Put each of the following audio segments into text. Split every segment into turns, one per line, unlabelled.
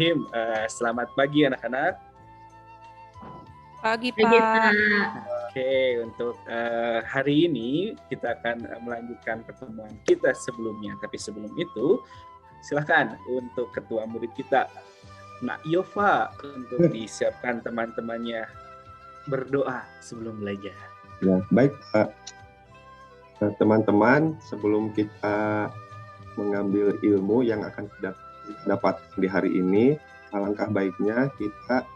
Bismillahirrahmanirrahim. Selamat pagi anak-anak.
Pagi,
Pagi,
Pak.
Pak.
Oke, untuk hari ini kita akan melanjutkan pertemuan kita sebelumnya. Tapi sebelum itu, silakan untuk ketua murid kita, Nak Yova, untuk disiapkan teman-temannya berdoa sebelum belajar.
Ya, baik Pak. Nah, teman-teman, sebelum kita mengambil ilmu yang akan kita dapat di hari ini, alangkah baiknya kita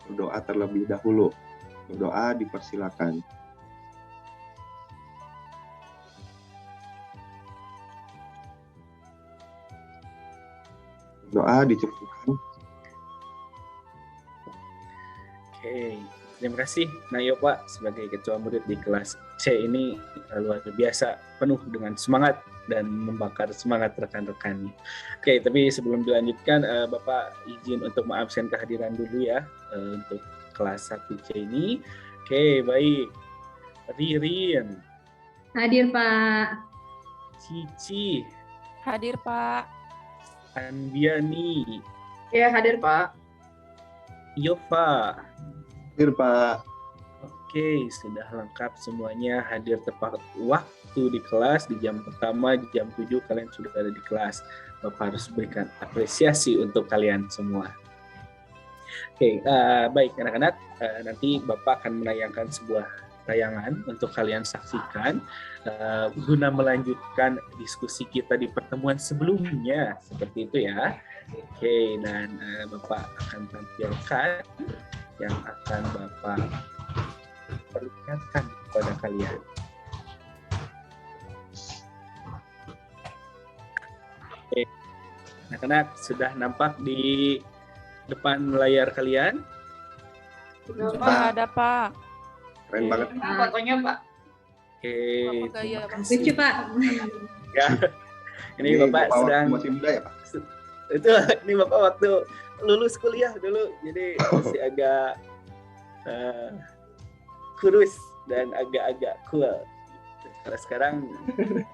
berdoa terlebih dahulu. Berdoa dipersilakan. Doa dicukupkan.
Oke, terima kasih Nayo Pak sebagai ketua murid di kelas C ini luar biasa, penuh dengan semangat dan membakar semangat rekan-rekannya. Oke, tapi sebelum dilanjutkan, Bapak izin untuk mengabsen kehadiran dulu ya untuk kelas 1C ini. Oke, baik. Ririn.
Hadir, Pak.
Cici.
Hadir, Pak.
Andiani.
Ya, hadir, Pak.
Yova.
Hadir Pak.
Oke, sudah lengkap semuanya, hadir tepat waktu di kelas. Di jam pertama, di jam 7 kalian sudah ada di kelas. Bapak harus berikan apresiasi untuk kalian semua. Oke, baik anak-anak, nanti Bapak akan menayangkan sebuah tayangan untuk kalian saksikan guna melanjutkan diskusi kita di pertemuan sebelumnya, seperti itu ya. Oke, dan Bapak akan tampilkan yang akan Bapak perlihatkan kepada kalian. Oke, anak-anak sudah nampak di depan layar kalian?
Sudah ada, Pak.
Keren banget.
Fotonya, Pak.
Oke,
Bapak gaya,
terima
Pak.
kasih.
Lucu, Pak.
Ya, ini Bapak sedang
masih muda ya Pak?
ini Bapak waktu lulus kuliah dulu, jadi masih agak kurus dan agak-agak cool. Kalau sekarang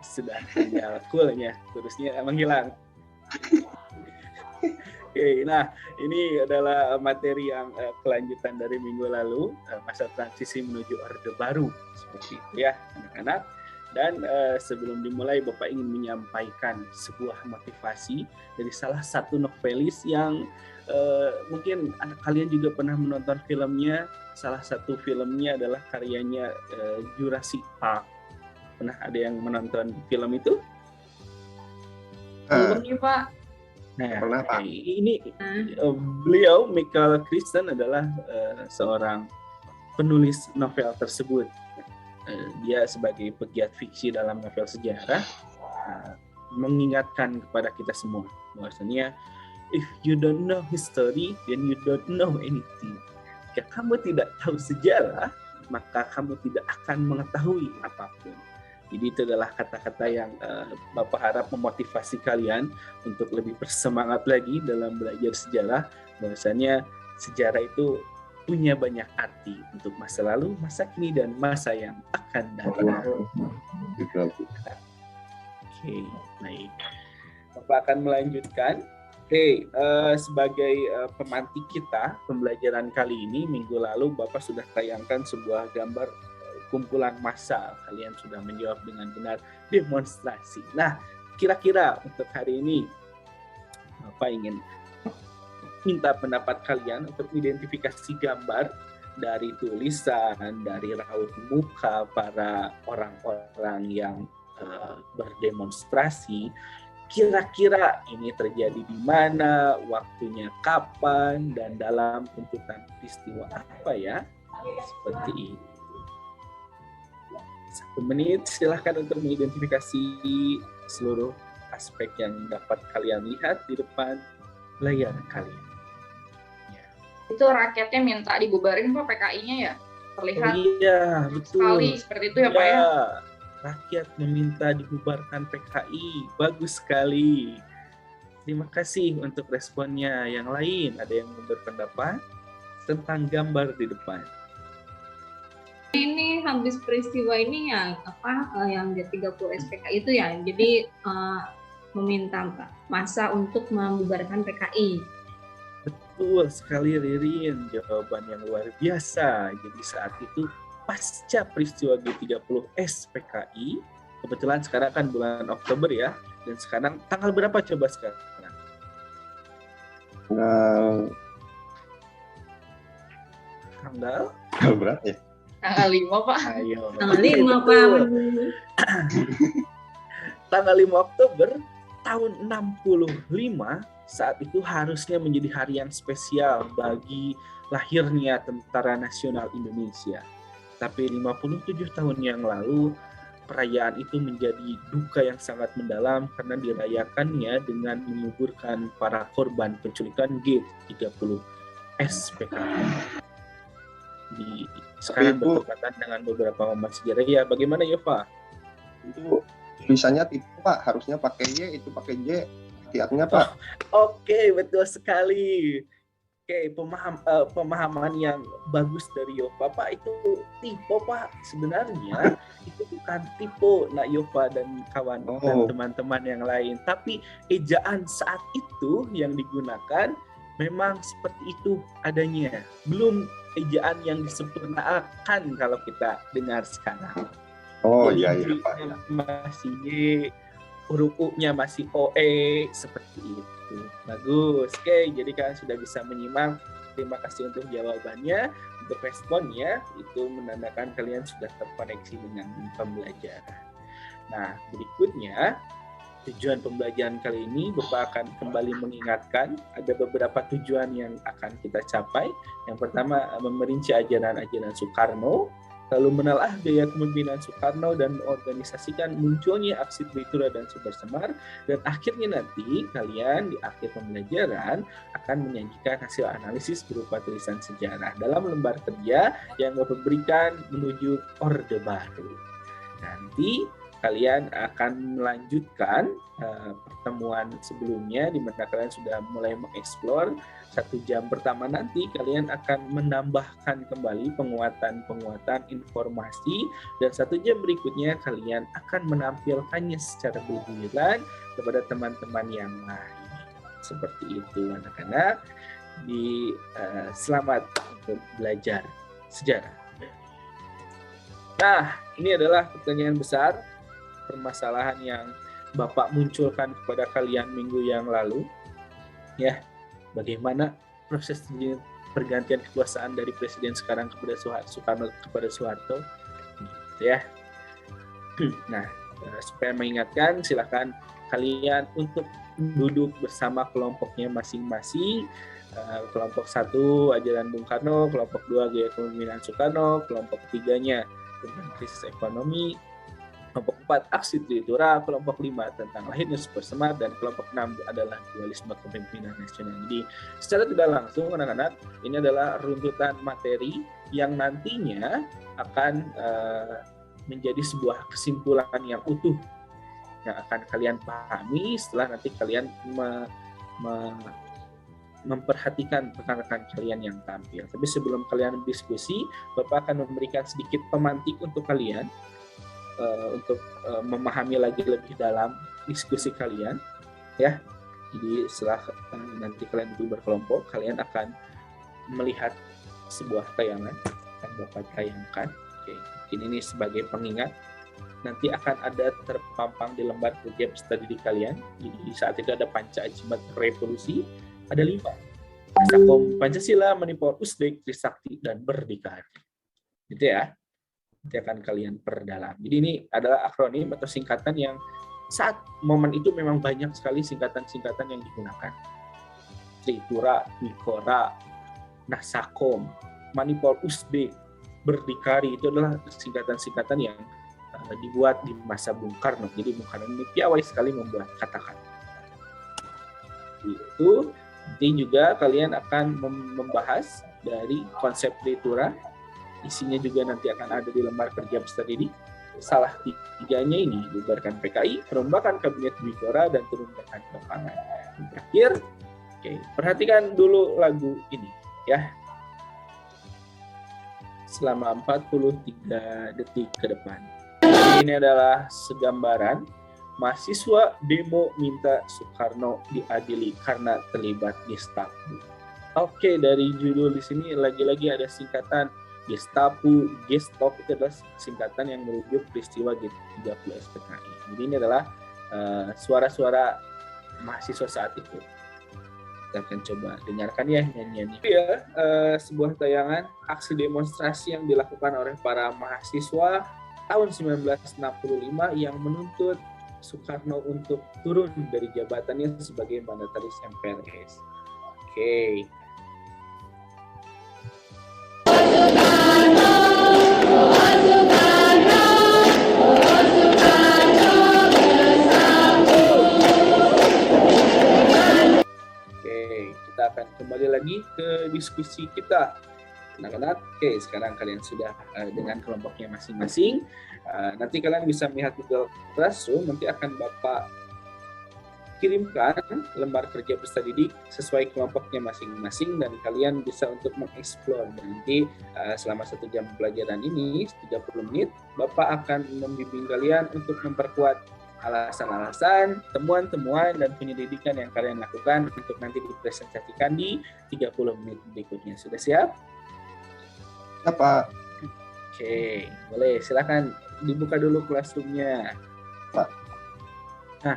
sudah tinggal coolnya, kurusnya menghilang. Oke, nah ini adalah materi yang kelanjutan dari minggu lalu, masa transisi menuju Orde Baru, seperti itu ya anak-anak. Dan sebelum dimulai, Bapak ingin menyampaikan sebuah motivasi dari salah satu novelis yang mungkin kalian juga pernah menonton filmnya. Salah satu filmnya adalah karyanya Jurassic Park. Pernah ada yang menonton film itu?
Belum nih, Pak.
Nah,
Pernah, Pak.
ini beliau, Michael Crichton, adalah seorang penulis novel tersebut. Dia sebagai pegiat fiksi dalam novel sejarah mengingatkan kepada kita semua bahwasanya if you don't know history, then you don't know anything. Jika kamu tidak tahu sejarah, maka kamu tidak akan mengetahui apapun. Jadi itu adalah kata-kata yang Bapak harap memotivasi kalian untuk lebih bersemangat lagi dalam belajar sejarah, bahwasanya sejarah itu punya banyak arti untuk masa lalu, masa kini, dan masa yang akan datang. Oke, baik. Bapak akan melanjutkan. Oke, sebagai pemantik kita pembelajaran kali ini, minggu lalu Bapak sudah tayangkan sebuah gambar kumpulan massa. Kalian sudah menjawab dengan benar, demonstrasi. Nah, kira-kira untuk hari ini Bapak ingin minta pendapat kalian untuk identifikasi gambar dari tulisan, dari raut muka para orang-orang yang berdemonstrasi. Kira-kira ini terjadi di mana, waktunya kapan, dan dalam tuntutan peristiwa apa ya? Seperti itu. 1 menit, silahkan untuk mengidentifikasi seluruh aspek yang dapat kalian lihat di depan layar kalian.
Itu rakyatnya minta dibubarin, Pak, PKI-nya ya? Terlihat
Iya, betul.
sekali seperti itu ya, Pak ya?
Rakyat meminta dibubarkan PKI. Bagus sekali. Terima kasih untuk responnya. Yang lain, ada yang berpendapat tentang gambar di depan?
Ini habis peristiwa ini yang yang G30 SPKI itu ya, jadi meminta massa untuk membubarkan PKI.
Betul sekali Ririn, jawaban yang luar biasa. Jadi saat itu pasca peristiwa G30S PKI, kebetulan sekarang kan bulan Oktober ya, dan sekarang tanggal berapa coba sekarang? Tanggal
Berapa ya?
Tanggal 5, Pak.
Ayo.
Tanggal 5, Pak.
Tanggal 5 Oktober tahun 65, saat itu harusnya menjadi hari yang spesial bagi lahirnya Tentara Nasional Indonesia. Tapi 57 tahun yang lalu, perayaan itu menjadi duka yang sangat mendalam karena dirayakannya dengan menguburkan para korban penculikan G30S PKI. Sekarang bertepatan dengan beberapa momen sejarah. Ya, bagaimana Yova?
Itu tulisannya tipe Pak, harusnya pakai Y, itu pakai J. Hati-hatinya Pak.
Oke, betul sekali. Oke, pemahaman yang bagus dari Yova. Pak, itu tipe Pak. Sebenarnya itu bukan tipe Nak Yova dan kawan dan teman-teman yang lain. Tapi ejaan saat itu yang digunakan memang seperti itu adanya. Belum ejaan yang disempurnakan kalau kita dengar sekarang.
Oh
jadi,
iya Pak.
Masih Y, huruf U-nya masih OE, seperti itu. Bagus. Oke, jadi kalian sudah bisa menyimak. Terima kasih untuk jawabannya, untuk responnya. Itu menandakan kalian sudah terkoneksi dengan pembelajaran. Nah, berikutnya, tujuan pembelajaran kali ini Bapak akan kembali mengingatkan ada beberapa tujuan yang akan kita capai. Yang pertama, memerinci ajaran-ajaran Soekarno, lalu menelaah gaya kepemimpinan Soekarno dan mengorganisasikan munculnya aksi Trihita dan Sumber Semar, dan akhirnya nanti kalian di akhir pembelajaran akan menyajikan hasil analisis berupa tulisan sejarah dalam lembar kerja yang Bapak berikan menuju Orde Baru. Nanti kalian akan melanjutkan pertemuan sebelumnya di mana kalian sudah mulai mengeksplor. 1 jam pertama nanti kalian akan menambahkan kembali penguatan informasi, dan 1 jam berikutnya kalian akan menampilkannya secara bergiliran kepada teman-teman yang lain. Seperti itu anak-anak. Selamat untuk belajar sejarah. Nah, ini adalah pertanyaan besar, permasalahan yang Bapak munculkan kepada kalian minggu yang lalu. Ya, bagaimana proses pergantian kekuasaan dari presiden sekarang kepada Soekarno kepada Soeharto, gitu ya. Nah, supaya mengingatkan, silakan kalian untuk duduk bersama kelompoknya masing-masing. Kelompok 1 ajaran Bung Karno, kelompok 2 gaya kepemimpinan Soekarno, kelompok 3-nya tentang krisis ekonomi, kelompok 4 aksi Trihita, kelompok 5 tentang lahirnya Sumber Semar, dan kelompok 6 adalah dualisme kepemimpinan nasional. Jadi secara tidak langsung anak-anak, ini adalah runtutan materi yang nantinya akan menjadi sebuah kesimpulan yang utuh yang akan kalian pahami setelah nanti kalian memperhatikan rekan-rekan kalian yang tampil. Tapi sebelum kalian diskusi, Bapak akan memberikan sedikit pemantik untuk kalian untuk memahami lagi lebih dalam diskusi kalian, ya. Jadi setelah nanti kalian duduk berkelompok, kalian akan melihat sebuah tayangan yang Bapak tayangkan. Oke, ini sebagai pengingat. Nanti akan ada terpampang di lembar kerja peserta didik kalian. Jadi saat itu ada Panca Ajimat Revolusi, ada 5. Sakom Pancasila, Manipur, Uzbek, Trisakti, dan Berdikari. Gitu ya. Nanti akan kalian perdalam. Jadi ini adalah akronim atau singkatan yang saat momen itu memang banyak sekali singkatan-singkatan yang digunakan. Trihita, Mikora, Nasakom, Manipur, Uzbek, Berdikari, itu adalah singkatan-singkatan yang dibuat di masa Bung Karno. Jadi Bung Karno ini piawai sekali membuat kata-kata. Itu nanti juga kalian akan membahas dari konsep Trihita. Isinya juga nanti akan ada di lembar kerja peserta didik. Salah 3-nya ini, bubarkan PKI, perombakan kabinet Trihita, dan turunkan lapangan. Terakhir, oke, perhatikan dulu lagu ini ya. Selama 43 detik ke depan. Ini adalah segambaran mahasiswa demo minta Soekarno diadili karena terlibat Gestapo. Oke, dari judul di sini lagi-lagi ada singkatan Gestapu, Gestop itu adalah singkatan yang merujuk peristiwa G30 SPKI. Jadi ini adalah suara-suara mahasiswa saat itu. Kita akan coba dengarkan ya nyanyian ini. Ya, sebuah tayangan aksi demonstrasi yang dilakukan oleh para mahasiswa tahun 1965 yang menuntut Soekarno untuk turun dari jabatannya sebagai mandataris MPRS. Oke. Kita akan kembali lagi ke diskusi kita. Anak-anak, oke, sekarang kalian sudah dengan kelompoknya masing-masing. Nanti kalian bisa melihat Google Classroom, nanti akan Bapak kirimkan lembar kerja peserta didik sesuai kelompoknya masing-masing dan kalian bisa untuk mengeksplor. Nanti selama 1 jam pelajaran ini, 30 menit, Bapak akan membimbing kalian untuk memperkuat alasan-alasan, temuan-temuan, dan penyelidikan yang kalian lakukan untuk nanti dipresentasikan di 30 menit berikutnya. Sudah siap?
Ya, Pak.
Oke, boleh. Silakan dibuka dulu classroom-nya.
Pak.
Nah,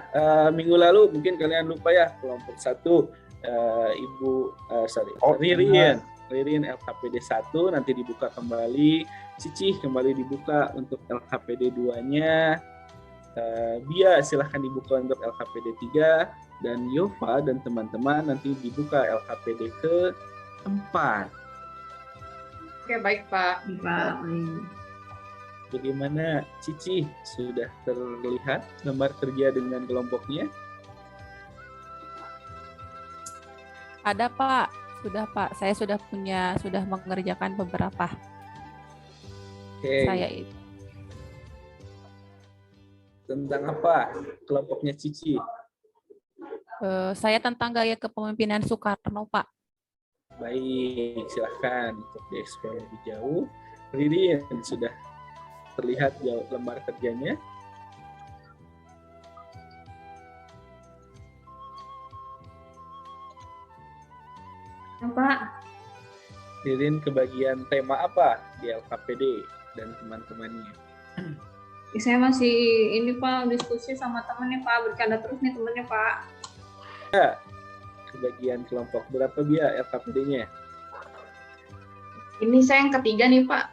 minggu lalu mungkin kalian lupa ya, kelompok 1, Ririn LKPD 1 nanti dibuka kembali, Cici kembali dibuka untuk LKPD 2-nya, Bia silahkan dibuka untuk LKPD 3, dan Yova dan teman-teman nanti dibuka LKPD ke-4.
Oke, baik Pak.
Bagaimana Cici, sudah terlihat lembar kerja dengan kelompoknya?
Ada Pak, sudah Pak. Saya sudah mengerjakan beberapa.
Oke.
Saya itu.
Tentang apa kelompoknya Cici?
Saya tentang gaya kepemimpinan Soekarno, Pak.
Baik, silahkan untuk dieksplor lebih jauh. Ririn sudah terlihat jauh lembar kerjanya.
Pak.
Ririn kebagian tema apa di LKPD dan teman-temannya?
Saya masih ini Pak, diskusi sama temennya Pak, bercanda terus nih temennya Pak.
Kebagian kelompok berapa Bia LKPD-nya?
Ini saya yang ketiga nih Pak.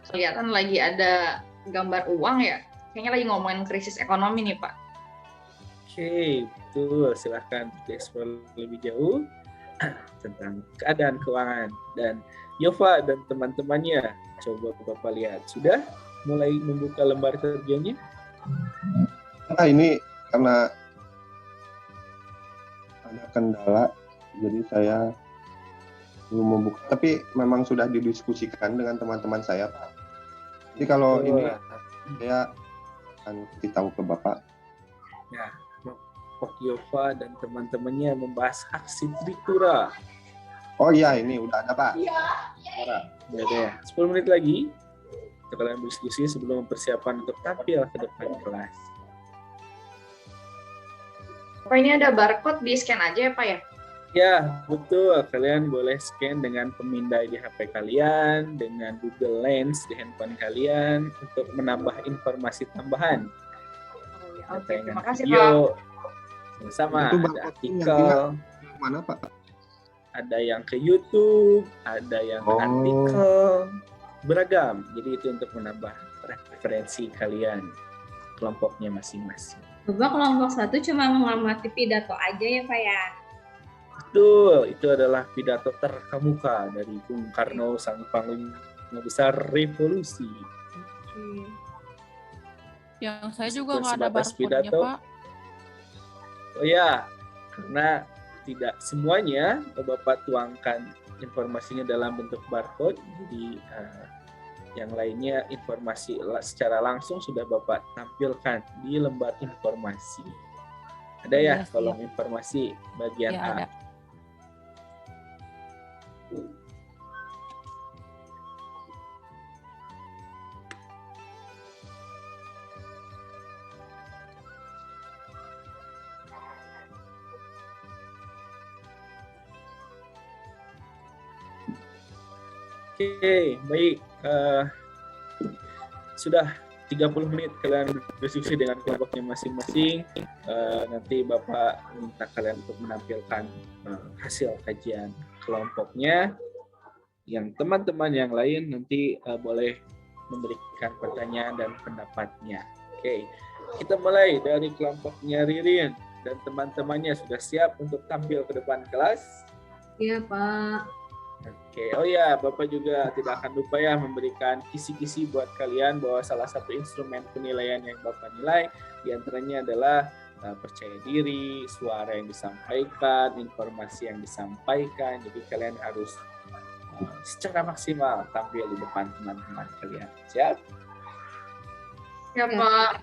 Kelihatan lagi ada gambar uang ya. Kayaknya lagi ngomongin krisis ekonomi nih Pak.
Oke, betul. Silahkan dieksplor lebih jauh tentang keadaan keuangan. Dan Yova dan teman-temannya, coba Bapak lihat. Sudah mulai membuka lembar kerjanya?
Nah, ini karena ada kendala, jadi saya belum membuka. Tapi memang sudah didiskusikan dengan teman-teman saya, Pak. Jadi kalau ini saya akan kasih tahu ke Bapak.
Ya, Pak Yova dan teman-temannya membahas aksi Trikura.
Oh iya, ini udah ada Pak.
Iya.
Ya, ada ya. 10 menit lagi kita kalian berdiskusi sebelum persiapan untuk tampil ke depan kelas.
Pak, ini ada barcode, di scan aja ya Pak ya?
Ya, betul. Kalian boleh scan dengan pemindai di HP kalian, dengan Google Lens di handphone kalian untuk menambah informasi tambahan.
Oke, terima kasih Pak.
Video, sama
Itu
ada
barcode
artikel,
Mana Pak?
ada yang ke YouTube, ada yang ke artikel, beragam. Jadi itu untuk menambah referensi kalian, kelompoknya masing-masing.
Bapak kelompok 1 cuma mengamati pidato aja ya Pak ya?
Betul, itu adalah pidato terkemuka dari Bung Karno, sang panglima besar revolusi.
Yang saya juga nggak ada
Sebatas
barcode-nya,
pidato.
Pak.
Oh ya, karena tidak semuanya Bapak tuangkan informasinya dalam bentuk barcode, jadi yang lainnya informasi secara langsung sudah Bapak tampilkan di lembar informasi. Ada ya
Iya,
kolom informasi bagian
Ya,
A.
ada.
Oke, baik. Sudah 30 menit kalian berdiskusi dengan kelompoknya masing-masing. Nanti Bapak minta kalian untuk menampilkan hasil kajian kelompoknya. Yang teman-teman yang lain nanti boleh memberikan pertanyaan dan pendapatnya. Oke, kita mulai dari kelompoknya Ririn dan teman-temannya. Sudah siap untuk tampil ke depan kelas?
Iya, Pak.
Oke, oh ya, Bapak juga tidak akan lupa ya memberikan kisi-kisi buat kalian bahwa salah satu instrumen penilaian yang Bapak nilai diantaranya adalah percaya diri, suara yang disampaikan, informasi yang disampaikan. Jadi kalian harus secara maksimal tampil di depan teman-teman kalian. Siap?
Ya, Pak.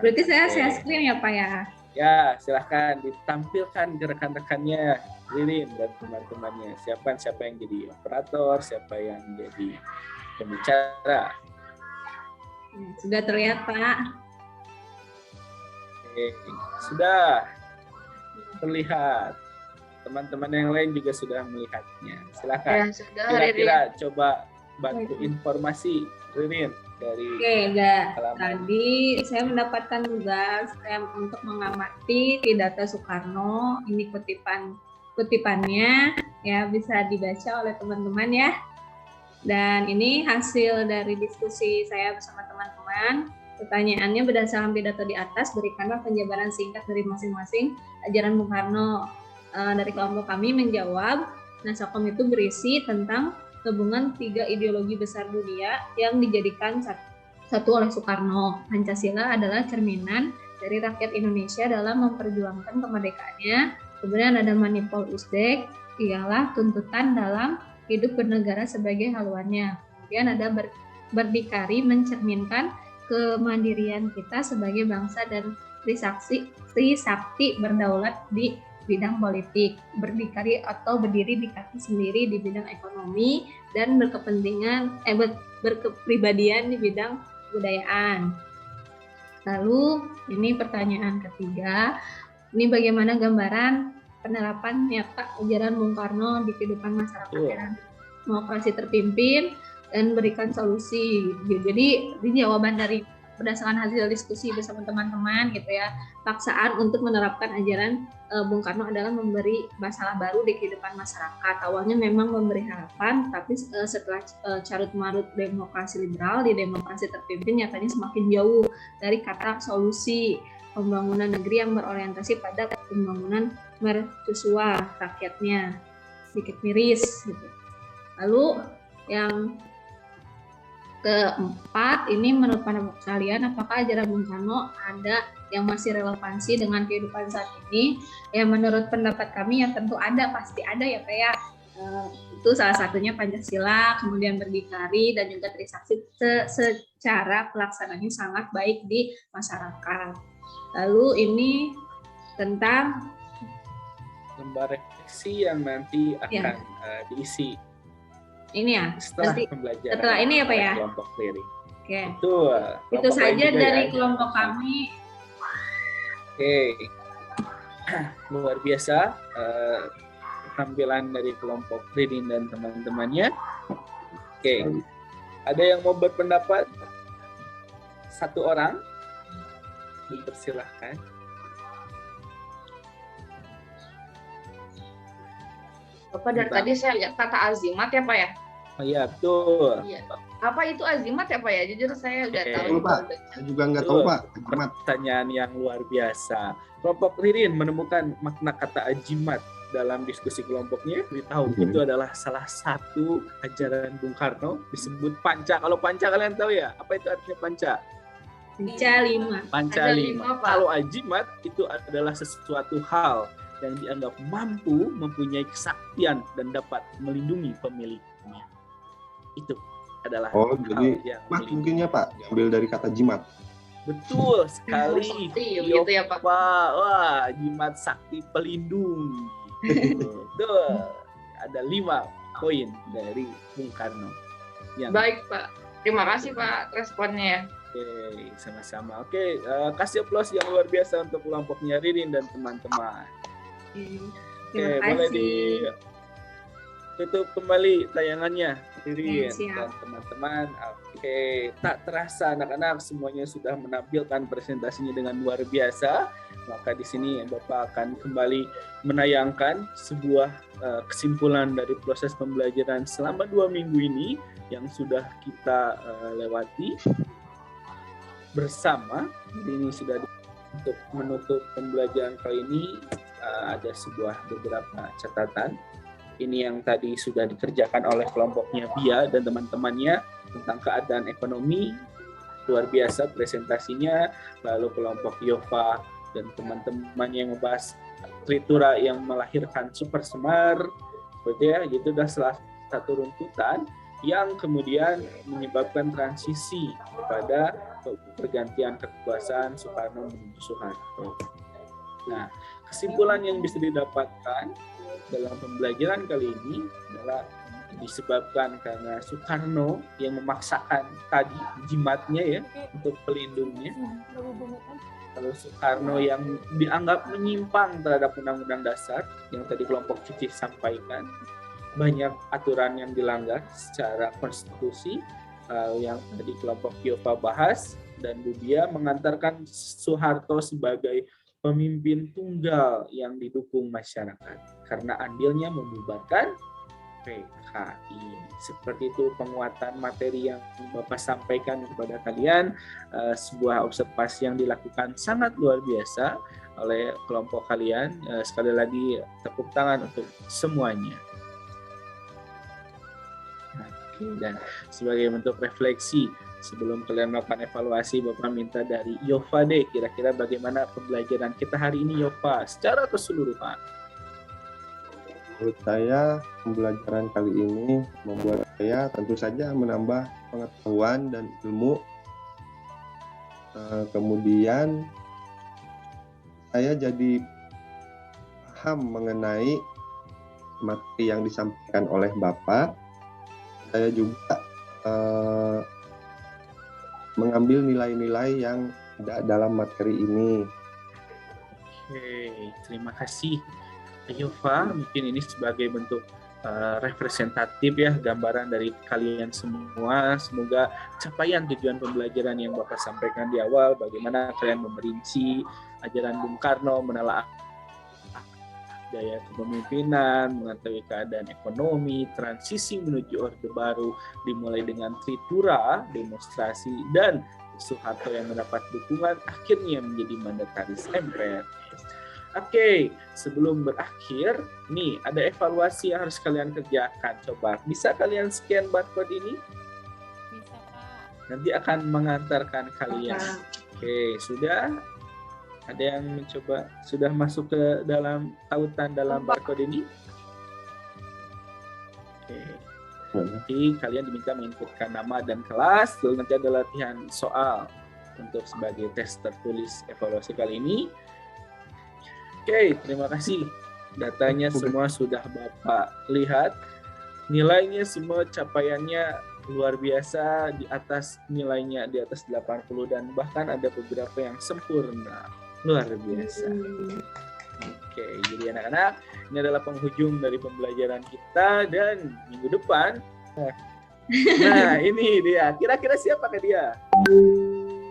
Berarti saya share screen ya, Pak ya?
Ya, silahkan ditampilkan ke rekan-rekannya, Ririn dan teman-temannya. Siapa yang jadi operator, siapa yang jadi pembicara.
Sudah terlihat, Pak.
Oke, sudah terlihat. Teman-teman yang lain juga sudah melihatnya. Silakan.
Ya, sudah,
Kira-kira
Ririn.
coba bantu informasi, Ririn, dari
Oke, udah.
halaman.
Tadi saya mendapatkan tugas untuk mengamati data Soekarno. Ini kutipannya ya, bisa dibaca oleh teman-teman ya. Dan ini hasil dari diskusi saya bersama teman-teman. Pertanyaannya berdasarkan pidato di atas, berikanlah penjabaran singkat dari masing-masing ajaran Bung Karno. Dari kelompok kami menjawab, Nasakom itu berisi tentang gabungan 3 ideologi besar dunia yang dijadikan satu oleh Soekarno. Pancasila adalah cerminan dari rakyat Indonesia dalam memperjuangkan kemerdekaannya. Kemudian ada Manipol Usdek, ialah tuntutan dalam hidup bernegara sebagai haluannya. Kemudian ada berdikari, mencerminkan kemandirian kita sebagai bangsa dan trisakti berdaulat di bidang politik, berdikari atau berdiri di kaki sendiri di bidang ekonomi, dan berkepribadian di bidang kebudayaan. Lalu ini pertanyaan ketiga, ini bagaimana gambaran penerapan nyata ajaran Bung Karno di kehidupan masyarakat yang demokrasi terpimpin dan berikan solusi. Jadi ini jawaban dari berdasarkan hasil diskusi bersama teman-teman gitu ya, paksaan untuk menerapkan ajaran Bung Karno adalah memberi masalah baru di kehidupan masyarakat. Awalnya memang memberi harapan, tapi setelah carut-marut demokrasi liberal, di demokrasi terpimpin nyatanya semakin jauh dari kata solusi pembangunan negeri yang berorientasi pada pembangunan mercusuar rakyatnya, sedikit miris gitu. Lalu yang keempat, ini menurut pandangan kalian, apakah ajaran Bung Karno ada yang masih relevansi dengan kehidupan saat ini? Ya, menurut pendapat kami ya tentu ada, pasti ada ya Pak ya. Itu salah satunya Pancasila, kemudian berdikari, dan juga trisakti secara pelaksanaannya sangat baik di masyarakat. Lalu ini tentang
lembar refleksi yang nanti akan diisi
ini ya,
setelah
nanti
pembelajaran
setelah ini ya Pak ya.
kelompok clearing.
Oke.
Betul.
Itu
Kelompok
saja
lain juga
dari
ya.
kelompok kami.
Oke. Luar biasa tampilan dari kelompok Ridin dan teman-temannya. Oke. Ada yang mau berpendapat? Satu orang. Dipersilahkan.
Bapak dari tadi saya lihat kata azimat ya Pak ya?
Oh iya, betul.
Iya. Apa itu azimat ya Pak ya? Jujur saya udah
Oke.
tahu.
Betul, Pak. Saya juga nggak tahu, Pak. Ajimat.
Pertanyaan yang luar biasa. Kelompok Ririn menemukan makna kata ajimat dalam diskusi kelompoknya. Beritahu itu adalah salah satu ajaran Bung Karno disebut panca. Kalau panca kalian tahu ya? Apa itu artinya panca?
Panca 5.
Panca
Ada
5.
lima, Pak.
Kalau ajimat itu adalah sesuatu hal yang dianggap mampu mempunyai kesaktian dan dapat melindungi pemiliknya. Itu adalah
Oh,
hal
jadi
yang
Mas
melindungi.
mungkin ya Pak, diambil dari kata jimat.
Betul sekali.
Sakti, begitu ya, Pak?
Wah, jimat sakti pelindung. Betul. Ada 5 poin dari Bung Karno. Yang
Baik Pak. Terima kasih Pak responnya ya.
Oke, sama-sama. Oke, kasih aplaus yang luar biasa untuk kelompoknya Ririn dan teman-teman. Oke,
Terima
boleh
kasih.
tutup kembali tayangannya, Ririn
Siap.
dan teman-teman. Oke, tak terasa anak-anak semuanya sudah menampilkan presentasinya dengan luar biasa. Maka di sini Bapak akan kembali menayangkan sebuah kesimpulan dari proses pembelajaran selama 2 minggu ini yang sudah kita lewati bersama. Jadi ini sudah untuk menutup pembelajaran kali ini ada beberapa catatan. Ini yang tadi sudah dikerjakan oleh kelompoknya Bia dan teman-temannya tentang keadaan ekonomi, luar biasa presentasinya. Lalu kelompok Yova dan teman-temannya yang membahas Tritura yang melahirkan Super Semar, seperti ya, itu adalah salah satu runtutan yang kemudian menyebabkan transisi kepada pergantian kekuasaan Soekarno menuju Soeharto. Nah, kesimpulan yang bisa didapatkan dalam pembelajaran kali ini adalah disebabkan karena Soekarno yang memaksakan tadi jimatnya ya untuk pelindungnya. Lalu Soekarno yang dianggap menyimpang terhadap Undang-Undang Dasar yang tadi kelompok Cici sampaikan. Banyak aturan yang dilanggar secara konstitusi yang tadi kelompok Yova bahas, dan Budia mengantarkan Soeharto sebagai pemimpin tunggal yang didukung masyarakat karena andilnya membubarkan PKI. Seperti itu penguatan materi yang Bapak sampaikan kepada kalian, sebuah observasi yang dilakukan sangat luar biasa oleh kelompok kalian. Sekali lagi tepuk tangan untuk semuanya. Oke, dan sebagai bentuk refleksi sebelum kalian melakukan evaluasi, Bapak minta dari Yova deh, kira-kira bagaimana pembelajaran kita hari ini Yova secara keseluruhan?
Menurut saya, pembelajaran kali ini membuat saya tentu saja menambah pengetahuan dan ilmu. Kemudian saya jadi paham mengenai materi yang disampaikan oleh Bapak. Saya juga mengambil nilai-nilai yang ada dalam materi ini.
Oke, terima kasih Yova. Mungkin ini sebagai bentuk representatif ya, gambaran dari kalian semua. Semoga capaian tujuan pembelajaran yang Bapak sampaikan di awal, bagaimana kalian memerinci ajaran Bung Karno, menelaah daya kepemimpinan, mengetahui keadaan ekonomi, transisi menuju Orde Baru, dimulai dengan Tritura, demonstrasi, dan Soeharto yang mendapat dukungan, akhirnya menjadi mandataris MPR. Oke, sebelum berakhir, nih ada evaluasi yang harus kalian kerjakan. Coba, bisa kalian scan barcode ini?
Bisa, Pak.
Nanti akan mengantarkan kalian. Oke, sudah? Ada yang mencoba sudah masuk ke dalam tautan dalam barcode ini? Oke. Nanti kalian diminta menginputkan nama dan kelas, lalu nanti ada latihan soal untuk sebagai tes tertulis evaluasi kali ini. Oke, terima kasih. Datanya semua sudah Bapak lihat. Nilainya semua capaiannya luar biasa, di atas nilainya di atas 80 dan bahkan ada beberapa yang sempurna. Luar biasa. Oke, jadi anak-anak, ini adalah penghujung dari pembelajaran kita dan minggu depan. Nah, ini dia. Kira-kira siapakah dia?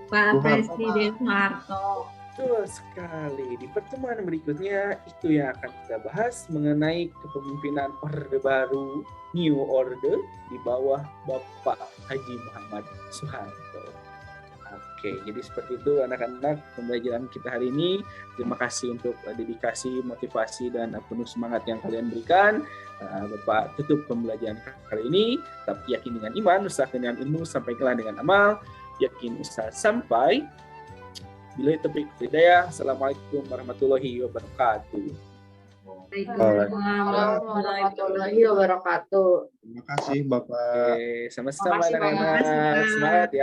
Pak Presiden Soeharto.
Betul sekali. Di pertemuan berikutnya itu yang akan kita bahas mengenai kepemimpinan Orde Baru, New Order di bawah Bapak Haji Muhammad Soeharto. Oke, jadi seperti itu anak-anak pembelajaran kita hari ini. Terima kasih untuk dedikasi, motivasi, dan penuh semangat yang kalian berikan. Bapak tutup pembelajaran kali ini. Tetap yakin dengan iman, usahakan dengan ilmu, sampaikanlah dengan amal. Yakin usaha sampai. Bila taufiq hidayah. Assalamualaikum warahmatullahi wabarakatuh.
Waalaikumsalam warahmatullahi wabarakatuh.
Terima kasih Bapak.
Oke, sama-sama
Terima kasih, Bapak.
anak-anak. Semangat ya.